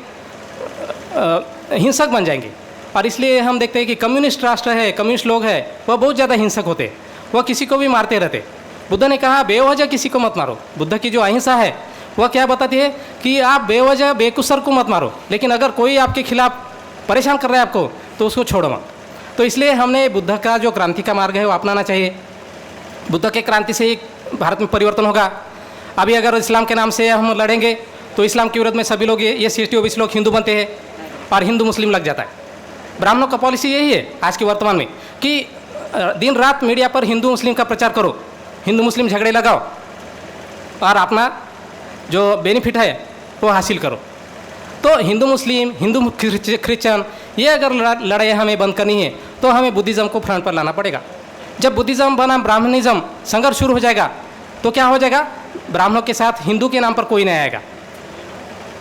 हिंसक बन जाएंगे। और इसलिए हम देखते हैं कि कम्युनिस्ट राष्ट्र है, कम्युनिस्ट लोग हैं, वह बहुत ज़्यादा हिंसक होते, वह किसी को भी मारते रहते। बुद्ध ने कहा बेवजह किसी को मत मारो। बुद्ध की जो अहिंसा है वह क्या बताती है कि आप बेवजह बेकुसर को मत मारो, लेकिन अगर कोई आपके खिलाफ परेशान कर रहा है आपको तो उसको छोड़ो मत। तो इसलिए हमने बुद्ध का जो क्रांति का मार्ग है वो अपनाना चाहिए। बुद्ध के क्रांति से ही भारत में परिवर्तन होगा। अभी अगर इस्लाम के नाम से हम लड़ेंगे तो इस्लाम के विरोध में सभी लोग, ये SC OBC लोग हिंदू बनते हैं और हिंदू मुस्लिम लग जाता है। ब्राह्मणों का पॉलिसी यही है आज के वर्तमान में कि दिन रात मीडिया पर हिंदू मुस्लिम का प्रचार करो, हिंदू मुस्लिम झगड़े लगाओ और अपना जो बेनिफिट है वो हासिल करो। तो हिंदू मुस्लिम, हिंदू क्रिश्चियन, ये अगर लड़ाई हमें बंद करनी है तो हमें बुद्धिज़्म को फ्रंट पर लाना पड़ेगा। जब बुद्धिज़्म बना ब्राह्मणिज़्म संघर्ष शुरू हो जाएगा तो क्या हो जाएगा? ब्राह्मणों के साथ हिंदू के नाम पर कोई नहीं आएगा।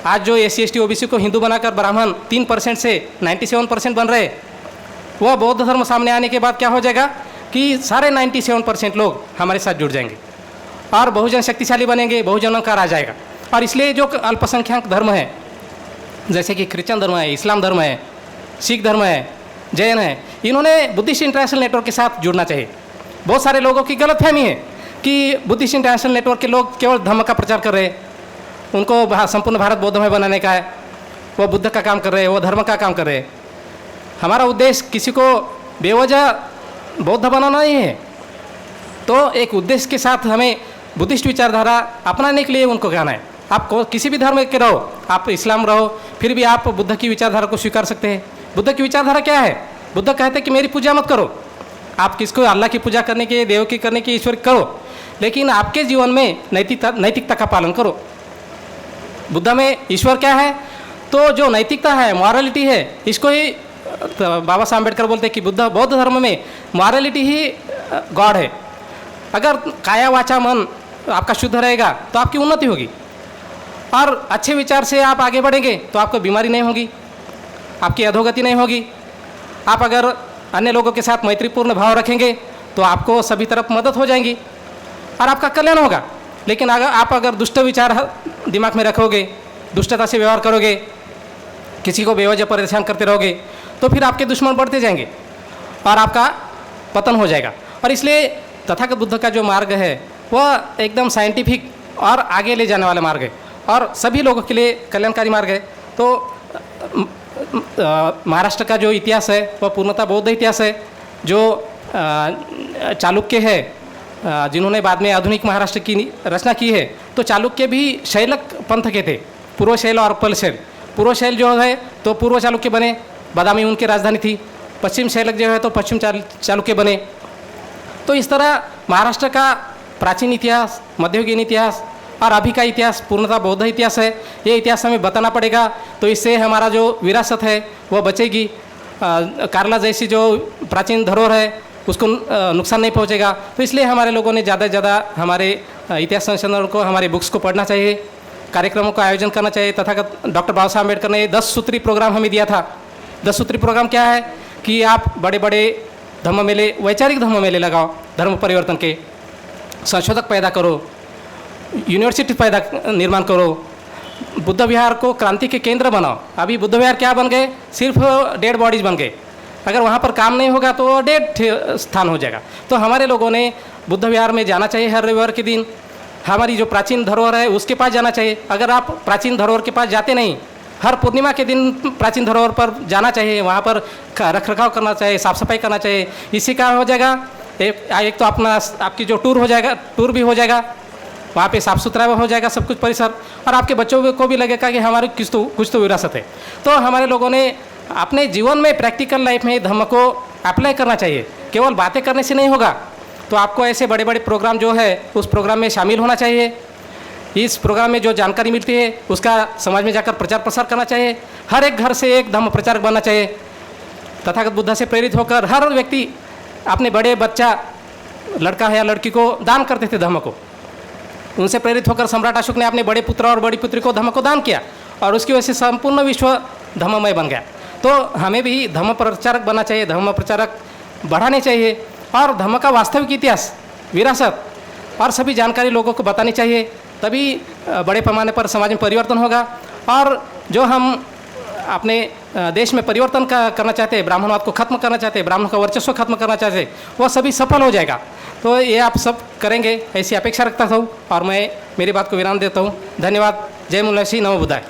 आज जो SC ST OBC को हिंदू बनाकर ब्राह्मण 3% से 97% बन रहे, वह बौद्ध धर्म सामने आने के बाद क्या हो जाएगा कि सारे 97% लोग हमारे साथ जुड़ जाएंगे और बहुजन शक्तिशाली बनेंगे, बहुजनों का राज आएगा। और इसलिए जो अल्पसंख्यक धर्म है, जैसे कि क्रिश्चियन धर्म है, इस्लाम धर्म है, सिख धर्म है, जैन है, इन्होंने बुद्धिस्ट इंटरनेशनल नेटवर्क के साथ जुड़ना चाहिए। बहुत सारे लोगों की गलतफहमी है कि बुद्धिस्ट इंटरनेशनल नेटवर्क के लोग केवल धर्म का प्रचार कर रहे हैं, उनको संपूर्ण भारत बौद्धमय बनाने का है, वो बुद्ध का काम कर रहे हैं, वो धर्म का काम कर रहे हैं। हमारा उद्देश्य किसी को बेवजह बौद्ध बनाना नहीं है। तो एक उद्देश्य के साथ हमें बुद्धिस्ट विचारधारा अपनाने के लिए उनको कहना है। आप किसी भी धर्म के रहो, आप इस्लाम रहो, फिर भी आप बुद्ध की विचारधारा को स्वीकार सकते हैं। बुद्ध की विचारधारा क्या है? बुद्ध कहते हैं कि मेरी पूजा मत करो, आप किसको अल्लाह की पूजा करने की, देव की करने की, ईश्वर करो, लेकिन आपके जीवन में नैतिकता का पालन करो। बुद्ध में ईश्वर क्या है? तो जो नैतिकता है, मॉरलिटी है, इसको ही तो बाबा साहब अम्बेडकर बोलते हैं कि बौद्ध धर्म में मॉरलिटी ही गॉड है। अगर काया वाचा मन आपका शुद्ध रहेगा तो आपकी उन्नति होगी और अच्छे विचार से आप आगे बढ़ेंगे तो आपको बीमारी नहीं होगी, आपकी अधोगति नहीं होगी। आप अगर अन्य लोगों के साथ मैत्रीपूर्ण भाव रखेंगे तो आपको सभी तरफ मदद हो जाएंगी और आपका कल्याण होगा। लेकिन अगर दुष्ट विचार दिमाग में रखोगे, दुष्टता से व्यवहार करोगे, किसी को बेवजह परेशान करते रहोगे तो फिर आपके दुश्मन बढ़ते जाएंगे और आपका पतन हो जाएगा। और इसलिए तथागत बुद्ध का जो मार्ग है वह एकदम साइंटिफिक और आगे ले जाने वाला मार्ग है और सभी लोगों के लिए कल्याणकारी मार्ग है। तो महाराष्ट्र का जो इतिहास है वह पूर्णतः बौद्ध इतिहास है। जो चालुक्य है, जिन्होंने बाद में आधुनिक महाराष्ट्र की रचना की है, तो चालुक्य भी शैलक पंथ के थे, पूर्व शैल और अपल शैल। पूर्व शैल जो है तो पूर्व चालुक्य बने, बादामी उनकी राजधानी थी। पश्चिम शैलक जो है तो पश्चिम चालुक्य बने। तो इस तरह महाराष्ट्र का प्राचीन इतिहास, मध्ययुगीन इतिहास और अभी का इतिहास पूर्णतः बौद्ध इतिहास है। ये इतिहास हमें बताना पड़ेगा, तो इससे हमारा जो विरासत है वह बचेगी। कार्ला जैसी जो प्राचीन धरोहर है उसको नुकसान नहीं पहुंचेगा। तो इसलिए हमारे लोगों ने ज़्यादा से ज़्यादा हमारे इतिहास संशोधन को, हमारे बुक्स को पढ़ना चाहिए। कार्यक्रमों का आयोजन करना चाहिए। तथागत डॉक्टर बाबा साहब अम्बेडकर ने 10 सूत्री प्रोग्राम हमें दिया था। 10 सूत्री प्रोग्राम क्या है कि आप बड़े बड़े धम्म मेले, वैचारिक धम्म मेले लगाओ, धर्म परिवर्तन के, संशोधक पैदा करो, यूनिवर्सिटी पैदा निर्माण करो, बुद्ध विहार को क्रांति के केंद्र बनाओ। अभी बुद्ध विहार क्या बन गए, सिर्फ डेड बॉडीज बन गए। अगर वहाँ पर काम नहीं होगा तो डेड स्थान हो जाएगा। तो हमारे लोगों ने बुद्ध विहार में जाना चाहिए हर रविवार के दिन। हमारी जो प्राचीन धरोहर है उसके पास जाना चाहिए। अगर आप प्राचीन धरोहर के पास जाते नहीं, हर पूर्णिमा के दिन प्राचीन धरोहर पर जाना चाहिए, वहाँ पर रख रखाव करना चाहिए, साफ सफाई करना चाहिए। इससे क्या हो जाएगा, एक तो अपना आपकी जो टूर हो जाएगा, टूर भी हो जाएगा, वहाँ पे साफ़ सुथरा हो जाएगा सब कुछ परिसर, और आपके बच्चों को भी लगेगा कि हमारी कुछ तो विरासत है। तो हमारे लोगों ने अपने जीवन में प्रैक्टिकल लाइफ में धर्म को अप्लाई करना चाहिए। केवल बातें करने से नहीं होगा, तो आपको ऐसे बड़े बड़े प्रोग्राम जो है उस प्रोग्राम में शामिल होना चाहिए। इस प्रोग्राम में जो जानकारी मिलती है उसका समाज में जाकर प्रचार प्रसार करना चाहिए। हर एक घर से एक धर्म प्रचारक बनना चाहिए। तथागत बुद्ध से प्रेरित होकर हर व्यक्ति अपने बड़े बच्चा, लड़का है या लड़की को दान करते थे धर्म को। उनसे प्रेरित होकर सम्राट अशोक ने अपने बड़े पुत्र और बड़ी पुत्री को धर्म को दान किया, और उसकी वजह से संपूर्ण विश्व धर्ममय बन गया। तो हमें भी धर्म प्रचारक बनना चाहिए, धर्म प्रचारक बढ़ाने चाहिए, और धर्म का वास्तविक इतिहास, विरासत और सभी जानकारी लोगों को बतानी चाहिए। तभी बड़े पैमाने पर समाज में परिवर्तन होगा। और जो हम अपने देश में परिवर्तन करना चाहते हैं, ब्राह्मणवाद को खत्म करना चाहते हैं, ब्राह्मण का वर्चस्व खत्म करना चाहते हैं, वह सभी सफल हो जाएगा। तो ये आप सब करेंगे ऐसी अपेक्षा रखता हूँ, और मैं मेरी बात को विराम देता हूँ। धन्यवाद। जय मुलाशी, नमो बुद्धाय।